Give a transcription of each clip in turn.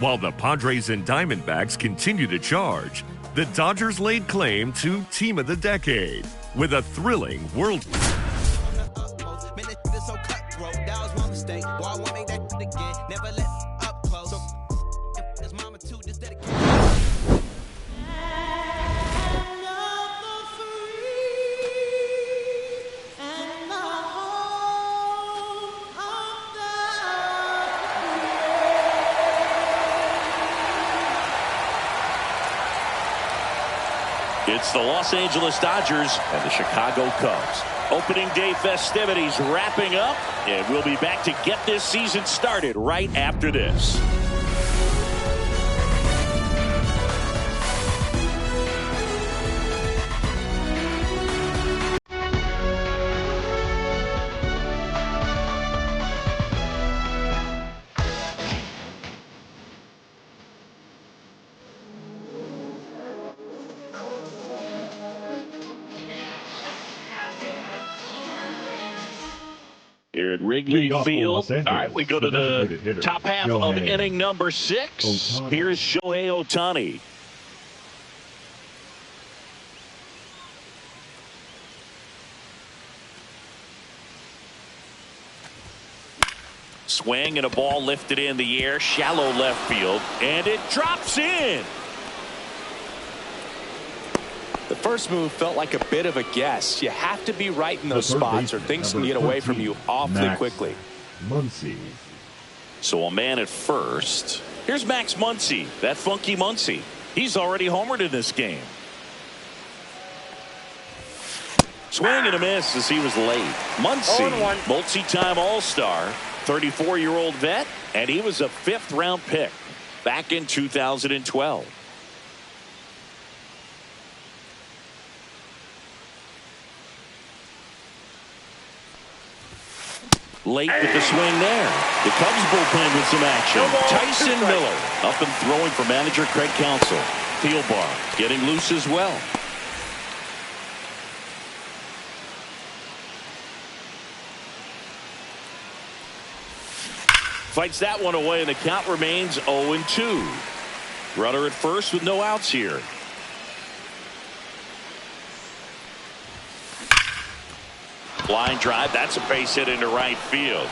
While the Padres and Diamondbacks continue to charge, the Dodgers laid claim to Team of the Decade with a thrilling World It's the Los Angeles Dodgers and the Chicago Cubs. Opening day festivities wrapping up, and we'll be back to get this season started right after this. Here at Wrigley Field. All right, we go to the top half of inning number 6. Here's Shohei Ohtani. Swing and a ball lifted in the air, shallow left field, and it drops in. The first move felt like a bit of a guess. You have to be right in those spots or things can get away from you awfully quickly. Muncy. So a man at first. Here's Max Muncy, that funky Muncy. He's already homered in this game. Swing and a miss as he was late. Muncy, multi-time All-Star, 34-year-old vet, and he was a 5th-round pick back in 2012. Late with the swing there. The Cubs bullpen with some action. Tyson Miller up and throwing for manager Craig Counsell. Thielbar getting loose as well. Fights that one away, and the count remains 0-2. Runner at first with no outs here. Line drive, that's a base hit into right field.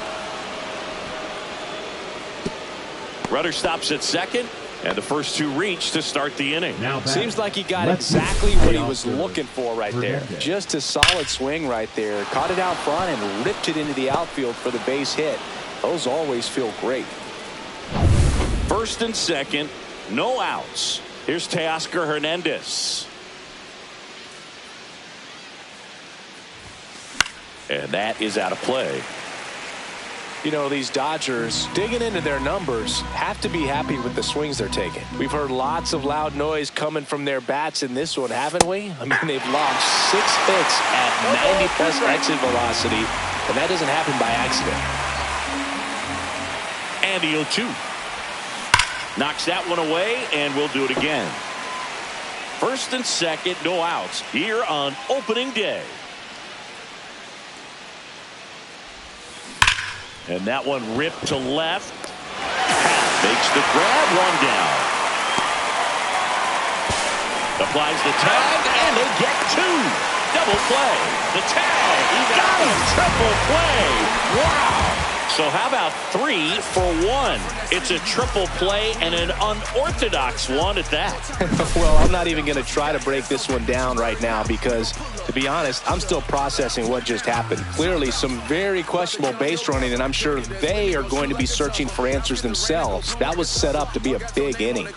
Runner stops at second, and the first 2 reach to start the inning. Seems like he got exactly what he was looking for right there. Just a solid swing right there. Caught it out front and ripped it into the outfield for the base hit. Those always feel great. First and second, no outs. Here's Teoscar Hernandez. And that is out of play. You know, these Dodgers, digging into their numbers, have to be happy with the swings they're taking. We've heard lots of loud noise coming from their bats in this one, haven't we? I mean, they've logged 6 hits at 90+ exit velocity, and that doesn't happen by accident. And the 0-2. Knocks that one away, and we'll do it again. First and second, no outs here on opening day. And that one ripped to left. Pat makes the grab, run down. Applies the tag, and they get 2. Double play. The tag. He got him. Triple play. Wow. So how about 3 for 1? It's a triple play and an unorthodox one at that. Well, I'm not even going to try to break this one down right now because, to be honest, I'm still processing what just happened. Clearly some very questionable base running, and I'm sure they are going to be searching for answers themselves. That was set up to be a big inning.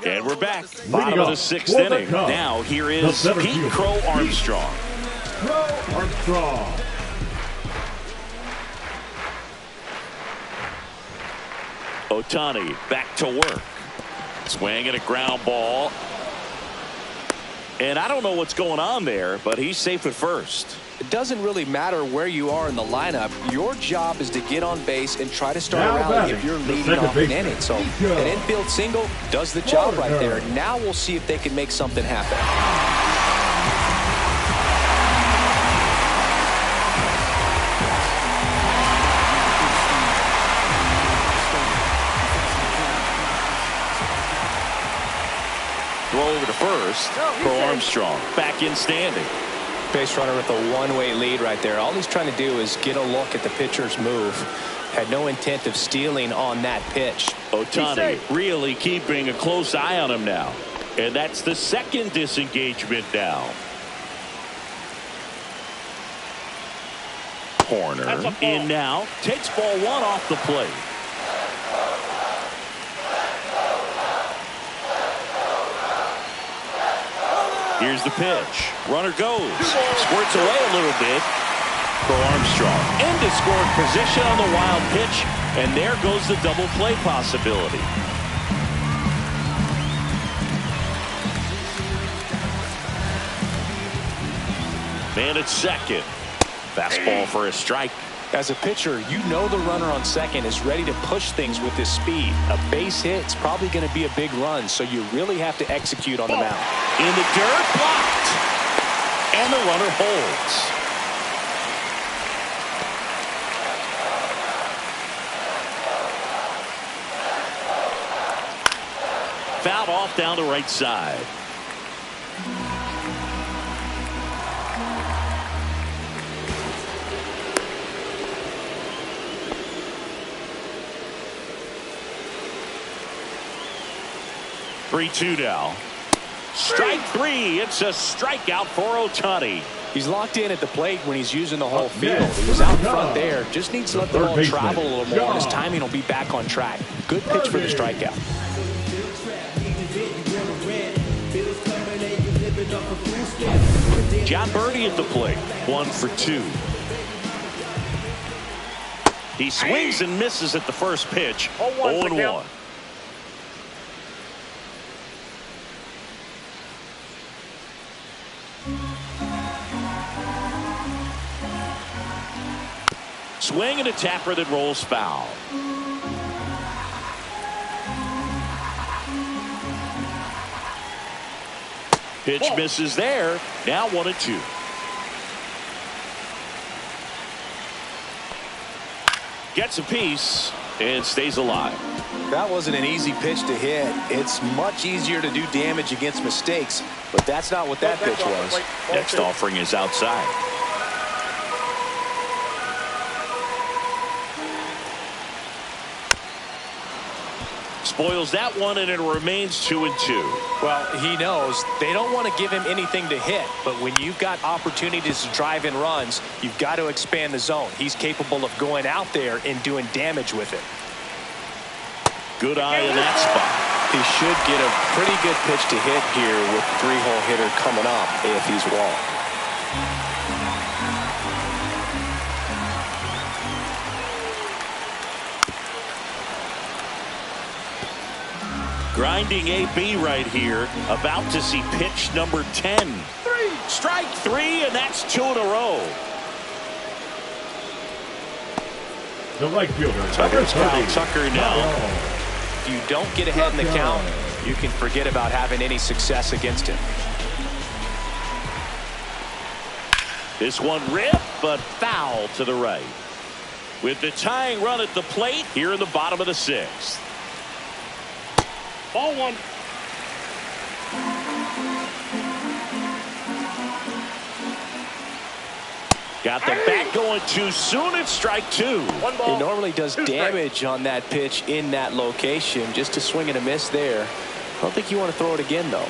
And we're back. Bottom of the 6th inning. Now here is Pete Crow Armstrong. Ohtani back to work. Swing and a ground ball. And I don't know what's going on there, but he's safe at first. It doesn't really matter where you are in the lineup. Your job is to get on base and try to start a rally if you're leading off an inning. So an infield single does the job right there. Now we'll see if they can make something happen. for Armstrong. Back in standing. Base runner with a one-way lead right there. All he's trying to do is get a look at the pitcher's move. Had no intent of stealing on that pitch. Ohtani really keeping a close eye on him now. And that's the second disengagement now. Corner in now. Takes ball one off the plate. Here's the pitch. Runner goes. Squirts away a little bit for Armstrong. Into scoring position on the wild pitch. And there goes the double play possibility. Man at second. Fastball for a strike. As a pitcher, you know the runner on second is ready to push things with his speed. A base hit's probably going to be a big run, so you really have to execute on the mound. In the dirt, blocked. And the runner holds. Fouled off down the right side. Three-two now. Strike three. It's a strikeout for Ohtani. He's locked in at the plate when he's using the whole field. He was out front there. Just needs to let the ball travel a little more, and his timing will be back on track. Good pitch for the strikeout. John Birdie at the plate. 1 for 2. He swings and misses at the first pitch. 0-1. Swing and a tapper that rolls foul. Pitch misses there. Now 1-2. Gets a piece and stays alive. That wasn't an easy pitch to hit. It's much easier to do damage against mistakes, but that's not what that pitch was. Next offering is outside. Spoils that one, and it remains 2-2. Well, he knows they don't want to give him anything to hit, but when you've got opportunities to drive in runs, you've got to expand the zone. He's capable of going out there and doing damage with it. Good eye in that spot. He should get a pretty good pitch to hit here with the three-hole hitter coming up if he's walked. Grinding AB right here. About to see pitch number 10. Strike 3, and that's 2 in a row. The right fielder, Tucker now. If you don't get ahead in the count, you can forget about having any success against him. This one ripped, but foul to the right. With the tying run at the plate here in the bottom of the 6th. Ball 1. Got the bat going too soon. It's strike 2. He normally does damage on that pitch in that location. Just a swing and a miss there. I don't think you want to throw it again, though.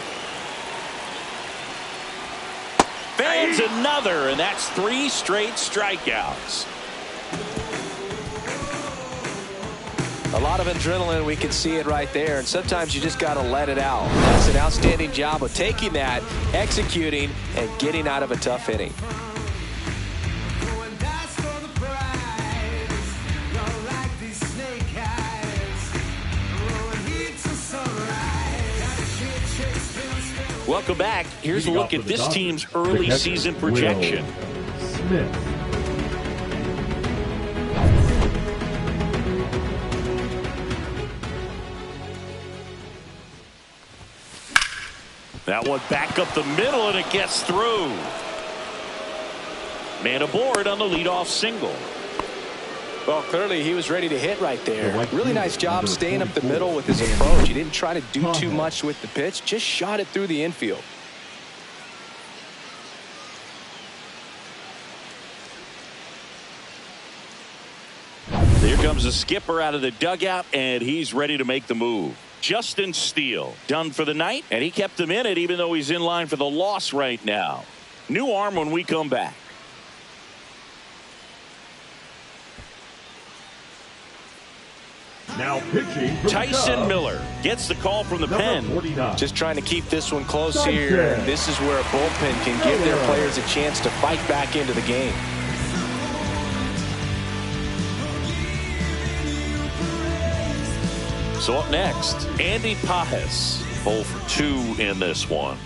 Fans another, and that's 3 straight strikeouts. A lot of adrenaline, we can see it right there, and sometimes you just got to let it out. That's an outstanding job of taking that, executing, and getting out of a tough inning. Welcome back. Here's a look at this team's early season projection. That one back up the middle, and it gets through. Man aboard on the leadoff single. Well, clearly he was ready to hit right there. Really nice job staying up the middle with his approach. He didn't try to do too much with the pitch, just shot it through the infield. Here comes the skipper out of the dugout, and he's ready to make the move. Justin Steele done for the night, and he kept him in it even though he's in line for the loss right now. New arm when we come back. Now pitching Tyson Miller gets the call from the pen. 49. Just trying to keep this one close here. This is where a bullpen can give their players a chance to fight back into the game. So up next, Andy Pajes, 0 for 2 in this one.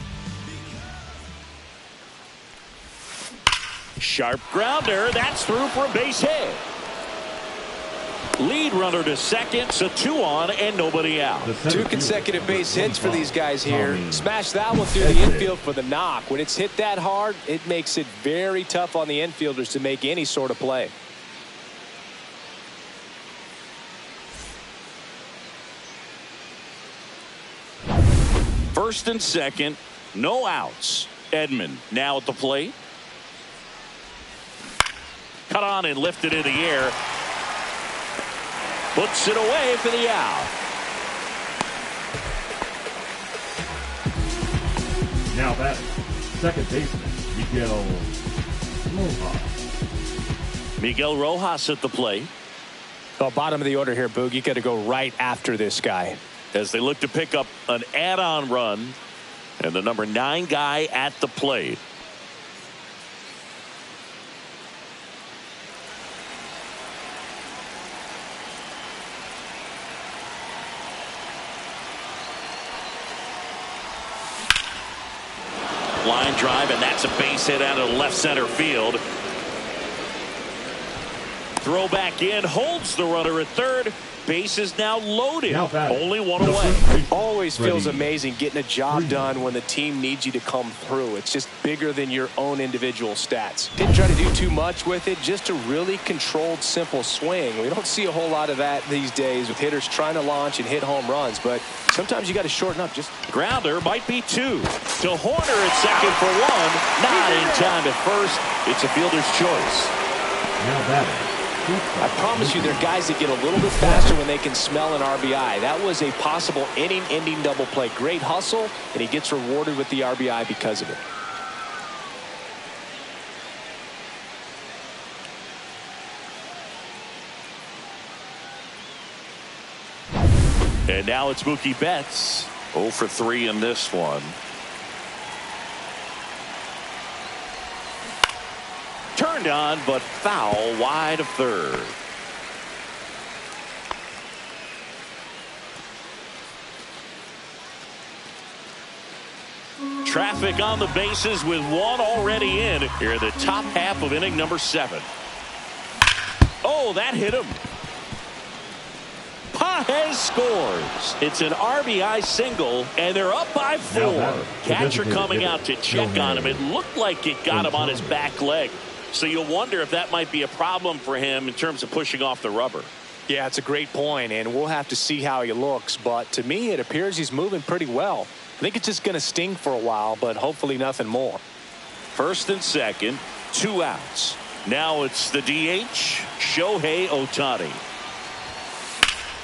Sharp grounder. That's through for a base hit. Lead runner to second, so 2 on and nobody out. 2 consecutive base hits for these guys here. Smash that one through the infield for the knock. When it's hit that hard, it makes it very tough on the infielders to make any sort of play. First and second, no outs. Edman now at the plate. Cut on and lifted in the air. Puts it away for the out. Now that second baseman, Miguel Rojas at the plate. Well, bottom of the order here, Boog. You got to go right after this guy. As they look to pick up an add-on run. And the number 9 guy at the plate. Line drive, and that's a base hit out of left center field. Throw back in, holds the runner at third. Base is now loaded. Only 1 away. Always feels amazing getting a job done when the team needs you to come through. It's just bigger than your own individual stats. Didn't try to do too much with it, just a really controlled, simple swing. We don't see a whole lot of that these days with hitters trying to launch and hit home runs, but sometimes you got to shorten up. Just grounder might be 2 to Horner at second for 1. Not in time at first. It's a fielder's choice. Now batting. I promise you, there are guys that get a little bit faster when they can smell an RBI. That was a possible inning-ending double play. Great hustle, and he gets rewarded with the RBI because of it. And now it's Mookie Betts. 0 for 3 in this one. Turned on, but foul wide of third. Traffic on the bases with 1 already in here in the top half of inning number 7. Oh, that hit him. Pajes scores. It's an RBI single, and they're up by 4. Catcher coming out to check on him. It looked like it got him on his back leg. So you'll wonder if that might be a problem for him in terms of pushing off the rubber. Yeah, it's a great point, and we'll have to see how he looks. But to me, it appears he's moving pretty well. I think it's just going to sting for a while, but hopefully nothing more. First and second, 2 outs. Now it's the DH, Shohei Ohtani.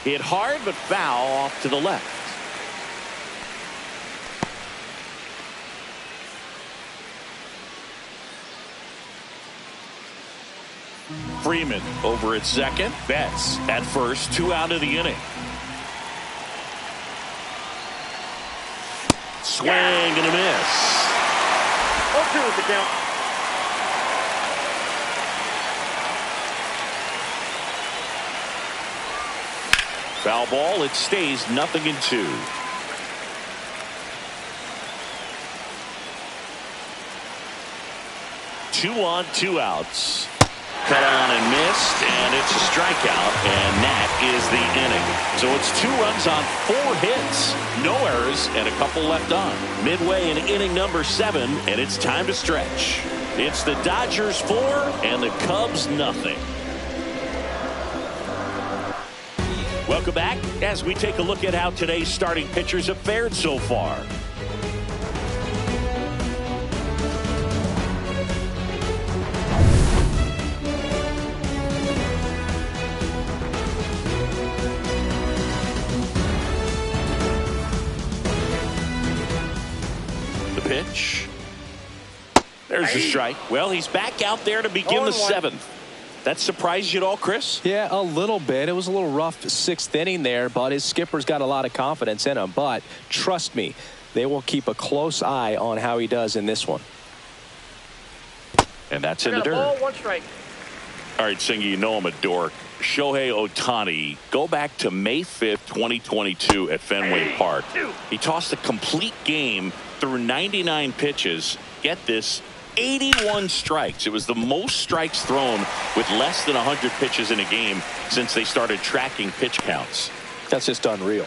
Hit hard, but foul off to the left. Freeman over at second. Betts at first. 2 out of the inning. Swing and a miss. 0-2 is the count. Foul ball. It stays 0-2. Two on, 2 outs. Cut on and missed, and it's a strikeout, and that is the inning. So it's 2 runs on 4 hits, no errors, and a couple left on. Midway in inning number 7, and it's time to stretch. It's the Dodgers 4 and the Cubs nothing. Welcome back as we take a look at how today's starting pitchers have fared so far. a strike. Well, he's back out there to begin the 7th. That surprised you at all, Chris? Yeah, a little bit. It was a little rough 6th inning there, but his skipper's got a lot of confidence in him. But trust me, they will keep a close eye on how he does in this one. And that's in the dirt. Ball, 1 strike. All right, Singy, you know I'm a dork. Shohei Ohtani, go back to May 5th, 2022 at Fenway Park. He tossed a complete game through 99 pitches. Get this, 81 strikes. It was the most strikes thrown with less than 100 pitches in a game since they started tracking pitch counts. That's just unreal.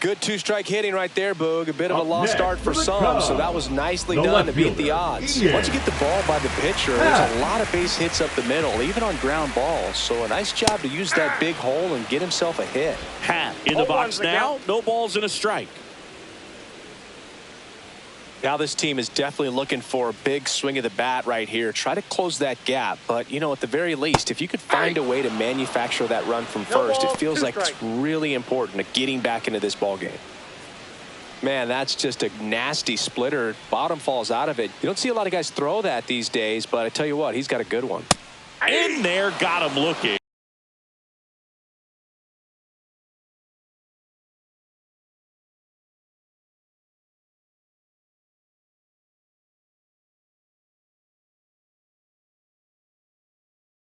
Good 2-strike hitting right there, Boog. A bit of a lost start for some, so that was nicely done to beat the odds. Once you get the ball by the pitcher, there's a lot of base hits up the middle, even on ground balls. So a nice job to use that big hole and get himself a hit. Hat in the box now. No balls and a strike. Now this team is definitely looking for a big swing of the bat right here. Try to close that gap. But, you know, at the very least, if you could find a way to manufacture that run from first, it feels like it's really important to getting back into this ball game. Man, that's just a nasty splitter. Bottom falls out of it. You don't see a lot of guys throw that these days, but I tell you what, he's got a good one. In there, got him looking.